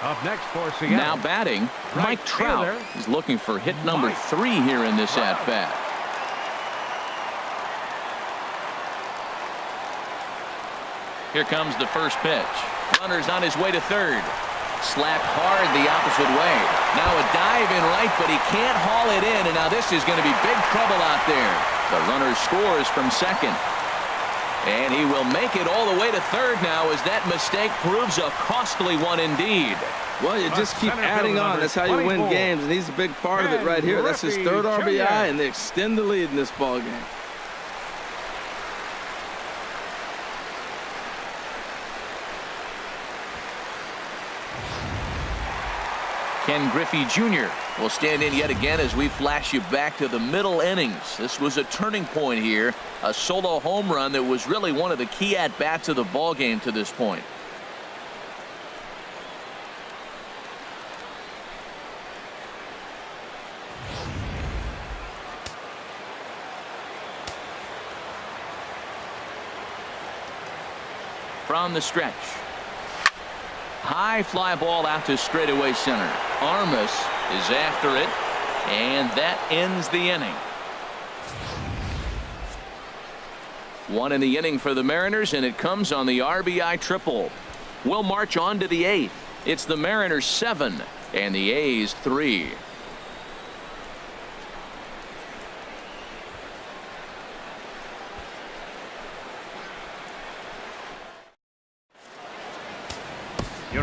Up next for Seattle. Now batting, Right Mike Trout. fielder. He's looking for hit number 3 here in this at-bat. Here comes the first pitch. Runner's on his way to third. Slapped hard the opposite way. Now a dive in right, but he can't haul it in, and now this is going to be big trouble out there. The runner scores from second. And he will make it all the way to third now, as that mistake proves a costly one indeed. Well, you just keep adding on. That's how you win games, and he's a big part of it right here. That's his third RBI, and they extend the lead in this ball game. Ken Griffey Jr. will stand in yet again as we flash you back to the middle innings. This was a turning point here, a solo home run that was really one of the key at-bats of the ball game to this point. From the stretch. High fly ball out to straightaway center. Armas is after it, and that ends the inning. 1 in the inning for the Mariners, and it comes on the RBI triple. We'll march on to the 8th. It's the Mariners 7 and the A's 3.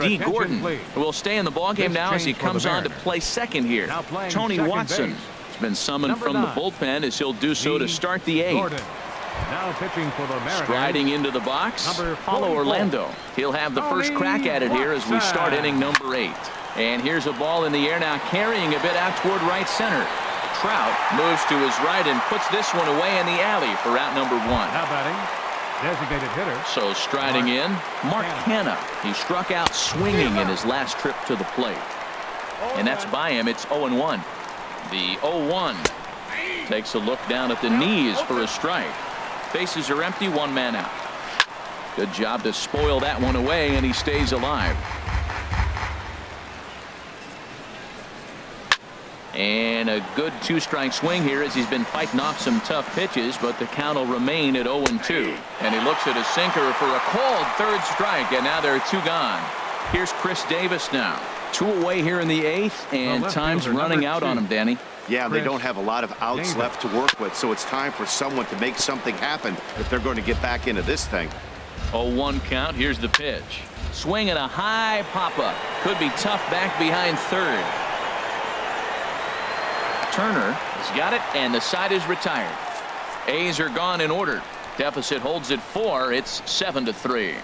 D. Gordon will stay in the ballgame now as he comes on to play second here. Tony Watson has been summoned from the bullpen, as he'll do so to start the 8th. Now pitching for the Mariners. Striding into the box, Paulo Orlando. He'll have the first crack at it here as we start inning number 8. And here's a ball in the air now, carrying a bit out toward right center. Trout moves to his right and puts this one away in the alley for out number 1. Now batting, designated hitter. So striding in, Mark Hanna. He struck out swinging in his last trip to the plate. And that's by him. It's 0-1. The 0-1 takes a look down at the knees for a strike. Bases are empty, 1 man out. Good job to spoil that one away, and he stays alive. And a good 2-strike swing here as he's been fighting off some tough pitches, but the count will remain at 0-2. And he looks at a sinker for a called 3rd strike, and now there are 2 gone. Here's Chris Davis now. 2 away here in the 8th, and time's running out on him, Danny. Yeah, they don't have a lot of outs left to work with, so it's time for someone to make something happen if they're going to get back into this thing. 0-1 count. Here's the pitch. Swing and a high pop-up. Could be tough back behind third. Turner has got it, and the side is retired. A's are gone in order. Deficit holds at 4. It's 7-3.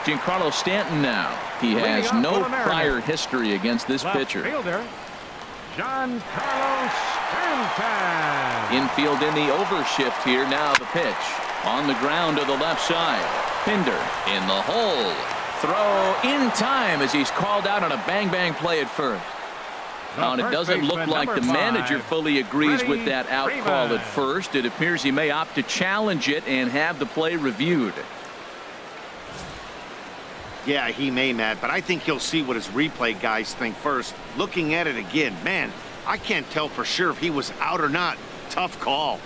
Giancarlo Stanton now. He has no prior history against this pitcher. Fielder, Giancarlo Stanton. Infield in the overshift here. Now the pitch on the ground to the left side. Pinder in the hole. Throw in time as he's called out on a bang-bang play at first. Now, and it doesn't look like the manager fully agrees with that out call at first. It appears he may opt to challenge it and have the play reviewed. Yeah, he may, Matt, but I think he'll see what his replay guys think first. Looking at it again, man, I can't tell for sure if he was out or not. Tough call.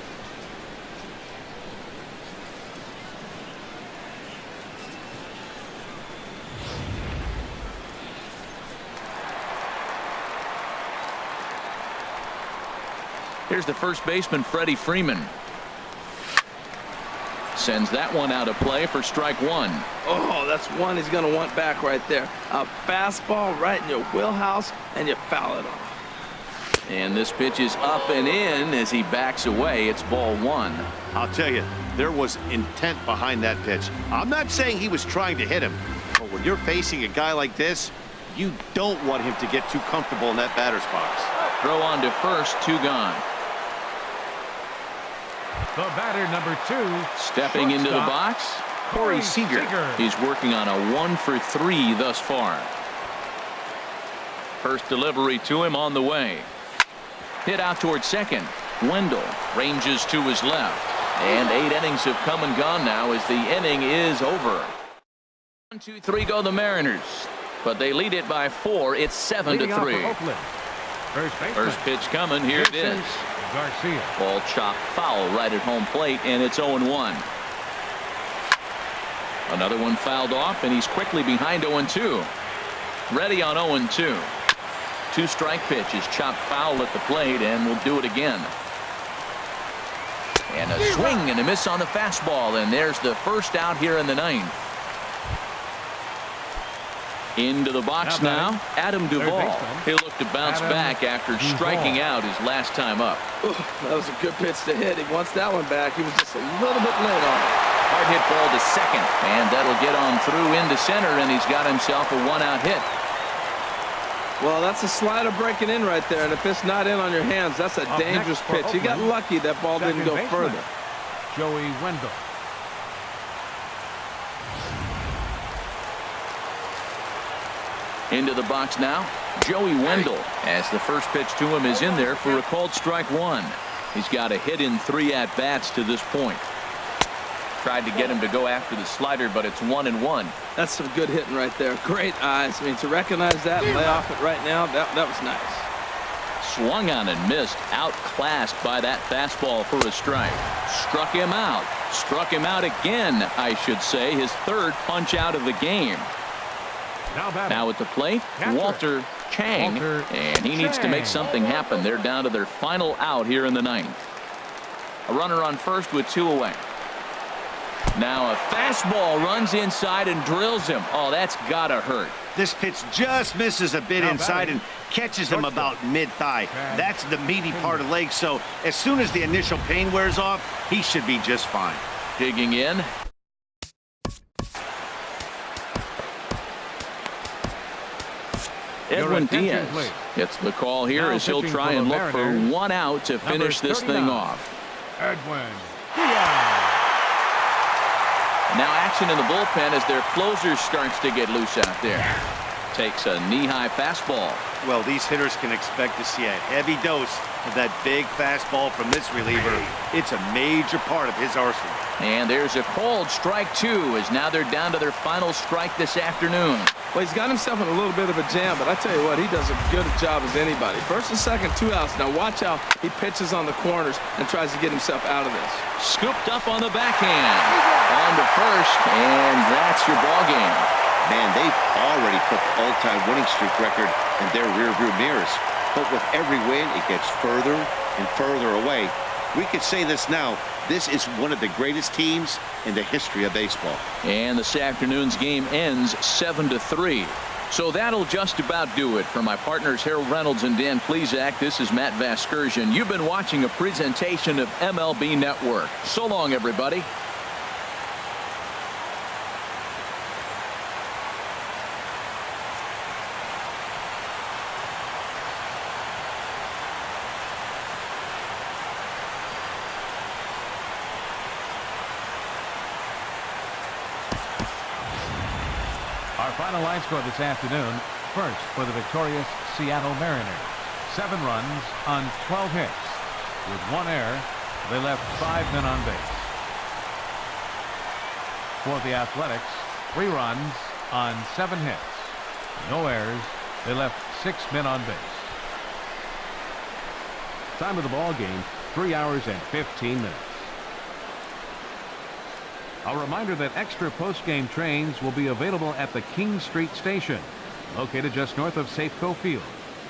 Here's the first baseman, Freddie Freeman. Sends that one out of play for strike 1. Oh, that's one he's going to want back right there. A fastball right in your wheelhouse, and you foul it off. And this pitch is up and in as he backs away. It's ball 1. I'll tell you, there was intent behind that pitch. I'm not saying he was trying to hit him, but when you're facing a guy like this, you don't want him to get too comfortable in that batter's box. Throw on to first, 2 gone. The batter, number 2. Stepping into the box, Corey Seager. He's working on a 1 for 3 thus far. First delivery to him on the way. Hit out toward second. Wendell ranges to his left. And 8 innings have come and gone now as the inning is over. 1, 2, 3 go the Mariners, but they lead it by 4. It's 7-3. First pitch coming. Here it is. Garcia. Ball chopped foul right at home plate, and it's 0-1. Another one fouled off, and he's quickly behind 0-2. Ready on 0-2. 2-strike pitch is chopped foul at the plate, and we'll do it again. And a swing and a miss on the fastball, and there's the first out here in the 9th. Into the box now, Adam Duvall. He'll look to bounce back after striking out his last time up. Ooh, that was a good pitch to hit. He wants that one back. He was just a little bit late on it. Hard hit ball to second, and that'll get on through into center, and he's got himself a 1-out hit. Well, that's a slider breaking in right there, and if it's not in on your hands, that's a dangerous pitch. He got lucky that ball didn't go further. Joey Wendell. Into the box now, Joey Wendell, as the first pitch to him is in there for a called strike 1. He's got a hit in 3 at-bats to this point. Tried to get him to go after the slider, but it's 1-1. That's some good hitting right there. Great eyes. I mean, to recognize that and lay off it right now, that was nice. Swung on and missed, outclassed by that fastball for a strike. Struck him out. Struck him out again, I should say. His 3rd punch out of the game. Now at the plate, Walter Chang, and he needs to make something happen. They're down to their final out here in the 9th. A runner on first with 2 away. Now a fastball runs inside and drills him. Oh, that's gotta hurt. This pitch just misses a bit inside and catches him about mid-thigh. That's the meaty part of the leg, so as soon as the initial pain wears off, he should be just fine. Digging in. Edwin Diaz gets the call here as he'll try and look for 1 out to finish this thing off. Edwin Diaz. Now action in the bullpen as their closer starts to get loose out there. Takes a knee-high fastball. Well, these hitters can expect to see a heavy dose of that big fastball from this reliever. It's a major part of his arsenal. And there's a called strike 2 as now they're down to their final strike this afternoon. Well, he's got himself in a little bit of a jam, but I tell you what, he does a good job as anybody. First and second, 2 outs. Now watch how he pitches on the corners and tries to get himself out of this. Scooped up on the backhand. On to first, and that's your ball game. Man, they've already put the all-time winning streak record in their rearview mirrors. But with every win, it gets further and further away. We could say this now. This is one of the greatest teams in the history of baseball. And this afternoon's game ends 7-3. So that'll just about do it. For my partners Harold Reynolds and Dan Plesac, this is Matt Vasgersian. You've been watching a presentation of MLB Network. So long, everybody. Our final line score this afternoon. First for the victorious Seattle Mariners. 7 runs on 12 hits. With 1 error, they left 5 men on base. For the Athletics, 3 runs on 7 hits. No errors. They left 6 men on base. Time of the ball game, 3 hours and 15 minutes. A reminder that extra post-game trains will be available at the King Street Station, located just north of Safeco Field.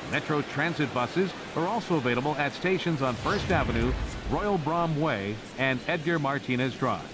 Metro Transit buses are also available at stations on First Avenue, Royal Brom Way, and Edgar Martinez Drive.